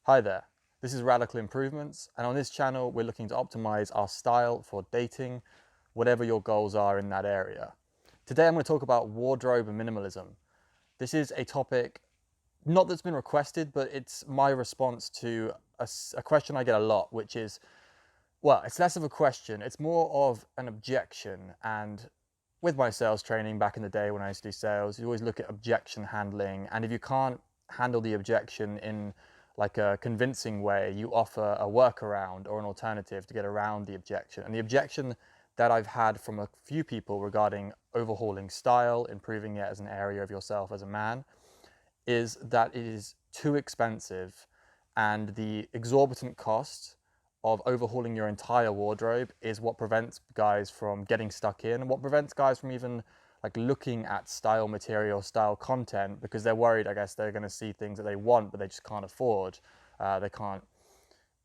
Hi there, this is Radical Improvements, and on this channel we're looking to optimize our style for dating, whatever your goals are in that area. Today I'm going to talk about wardrobe and minimalism. This is a topic not that's been requested, but it's my response to a question I get a lot, which is, well, it's less of a question, it's more of an objection. And with my sales training back in the day when I used to do sales, you always look at objection handling, and if you can't handle the objection in like a convincing way, you offer a workaround or an alternative to get around the objection. And the objection that I've had from a few people regarding overhauling style, improving it as an area of yourself as a man, is that it is too expensive, and the exorbitant cost of overhauling your entire wardrobe is what prevents guys from getting stuck in, and what prevents guys from even like looking at style material, style content, because they're worried, I guess, they're going to see things that they want but they just can't afford. They can't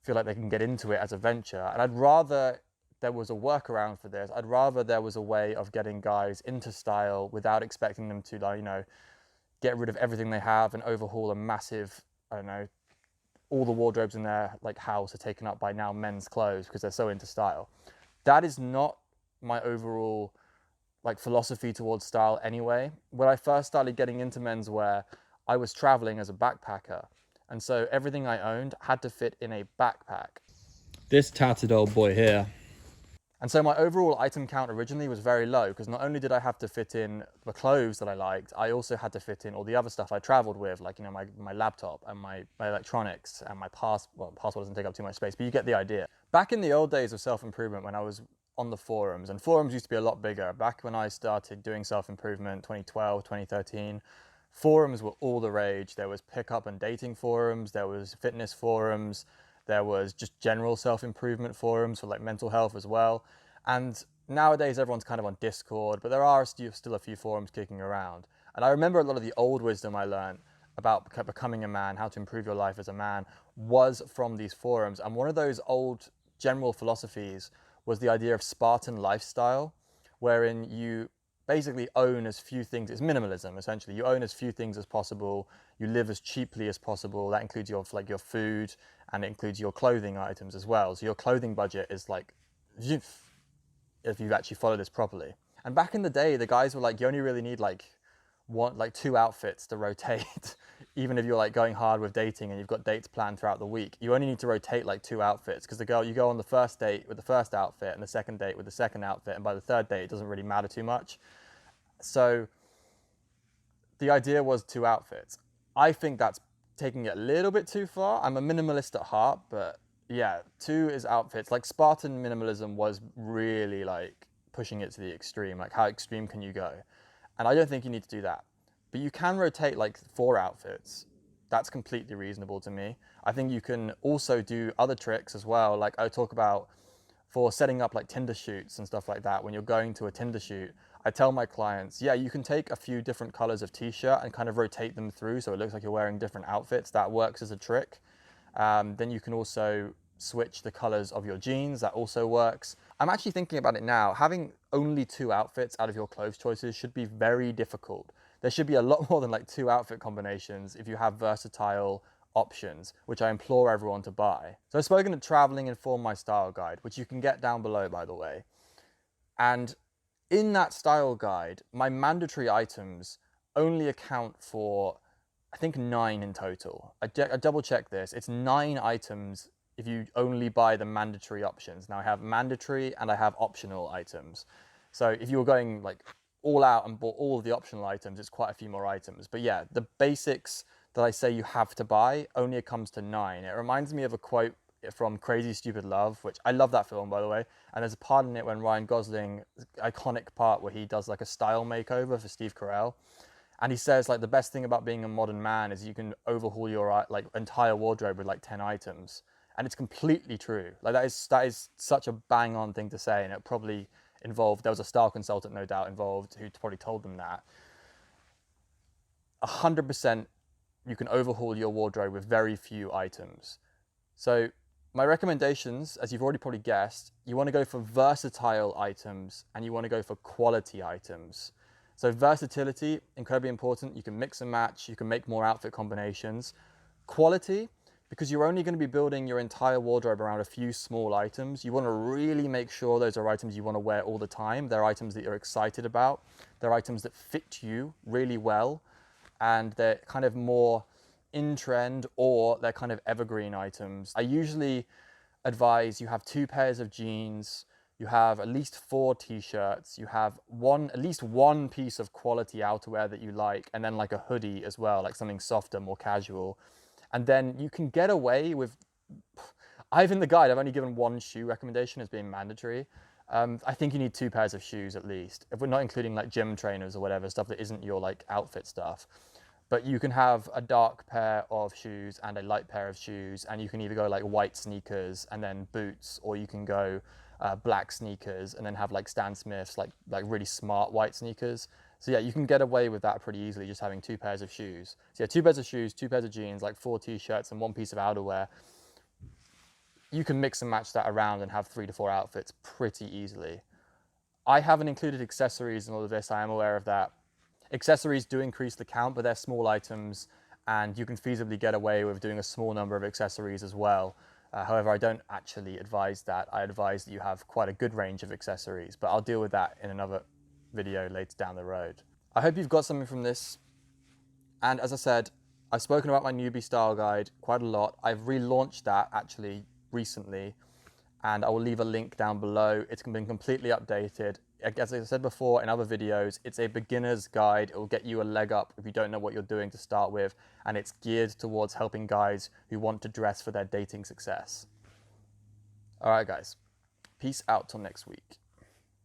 feel like they can get into it as a venture. And I'd rather there was a workaround for this. I'd rather there was a way of getting guys into style without expecting them to, like, get rid of everything they have and overhaul a massive, I don't know, all the wardrobes in their like house are taken up by now men's clothes because they're so into style. That is not my overall like philosophy towards style anyway. When I first started getting into menswear, I was traveling as a backpacker, and so everything I owned had to fit in a backpack. This tattered old boy here. And so my overall item count originally was very low, because not only did I have to fit in the clothes that I liked, I also had to fit in all the other stuff I traveled with, like, my laptop and my electronics and my passport doesn't take up too much space, but you get the idea. Back in the old days of self-improvement, when I was on the forums, and forums used to be a lot bigger, back when I started doing self-improvement, 2012, 2013, forums were all the rage. There was pickup and dating forums, there was fitness forums, there was just general self-improvement forums for like mental health as well. And nowadays everyone's kind of on Discord, but there are still a few forums kicking around. And I remember a lot of the old wisdom I learned about becoming a man, how to improve your life as a man, was from these forums. And one of those old general philosophies was the idea of Spartan lifestyle, wherein you basically own as few things. It's minimalism, essentially. You own as few things as possible. You live as cheaply as possible. That includes your food, and it includes your clothing items as well. So your clothing budget is like, if you actually follow this properly. And back in the day, the guys were like, you only really need like two outfits to rotate. Even if you're like going hard with dating and you've got dates planned throughout the week, you only need to rotate like two outfits, because you go on the first date with the first outfit and the second date with the second outfit, and by the third date it doesn't really matter too much. So the idea was two outfits. I think that's taking it a little bit too far. I'm a minimalist at heart, but yeah, two is outfits. Like Spartan minimalism was really like pushing it to the extreme. Like, how extreme can you go? And I don't think you need to do that. But you can rotate like four outfits. That's completely reasonable to me. I think you can also do other tricks as well. Like I talk about for setting up like Tinder shoots and stuff like that. When you're going to a Tinder shoot, I tell my clients, yeah, you can take a few different colors of t-shirt and kind of rotate them through so it looks like you're wearing different outfits. That works as a trick. Then you can also switch the colors of your jeans. That also works. I'm actually thinking about it now. Having only two outfits out of your clothes choices should be very difficult. There should be a lot more than like two outfit combinations if you have versatile options, which I implore everyone to buy. So I've spoken to Traveling Inform My Style Guide, which you can get down below, by the way. And in that style guide, my mandatory items only account for, I think, 9 in total. I double checked this. It's 9 items if you only buy the mandatory options. Now I have mandatory and I have optional items. So if you were going like all out and bought all of the optional items, it's quite a few more items. But yeah, the basics that I say you have to buy only comes to 9. It reminds me of a quote from Crazy Stupid Love, which I love that film, by the way. And there's a part in it when Ryan Gosling, iconic part where he does like a style makeover for Steve Carell. And he says like the best thing about being a modern man is you can overhaul your like entire wardrobe with like 10 items. And it's completely true. Like that is such a bang on thing to say. And it probably involved, there was a style consultant no doubt involved who probably told them that. 100% you can overhaul your wardrobe with very few items. So my recommendations, as you've already probably guessed, you want to go for versatile items and you want to go for quality items. So versatility, incredibly important. You can mix and match, you can make more outfit combinations. Quality, because you're only going to be building your entire wardrobe around a few small items, you want to really make sure those are items you want to wear all the time. They're items that you're excited about. They're items that fit you really well, and they're kind of more in trend, or they're kind of evergreen items. I usually advise you have 2 pairs of jeans, you have at least 4 t-shirts, you have at least one piece of quality outerwear that you like, and then like a hoodie as well, like something softer, more casual. And then you can get away with, I've in the guide, I've only given 1 shoe recommendation as being mandatory. I think you need 2 pairs of shoes at least, if we're not including like gym trainers or whatever, stuff that isn't your like outfit stuff. But you can have a dark pair of shoes and a light pair of shoes, and you can either go like white sneakers and then boots, or you can go black sneakers and then have like Stan Smiths, like really smart white sneakers. So yeah, you can get away with that pretty easily just having 2 pairs of shoes. So yeah, 2 pairs of shoes, 2 pairs of jeans, like 4 t-shirts and 1 piece of outerwear. You can mix and match that around and have 3 to 4 outfits pretty easily. I haven't included accessories in all of this, I am aware of that. Accessories do increase the count, but they're small items, and you can feasibly get away with doing a small number of accessories as well. However, I don't actually advise that. I advise that you have quite a good range of accessories, but I'll deal with that in another video later down the road. I hope you've got something from this. And as I said, I've spoken about my newbie style guide quite a lot. I've relaunched that actually recently, and I will leave a link down below. It's been completely updated. As I said before in other videos, it's a beginner's guide. It will get you a leg up if you don't know what you're doing to start with, and it's geared towards helping guys who want to dress for their dating success. All right, guys. Peace out till next week.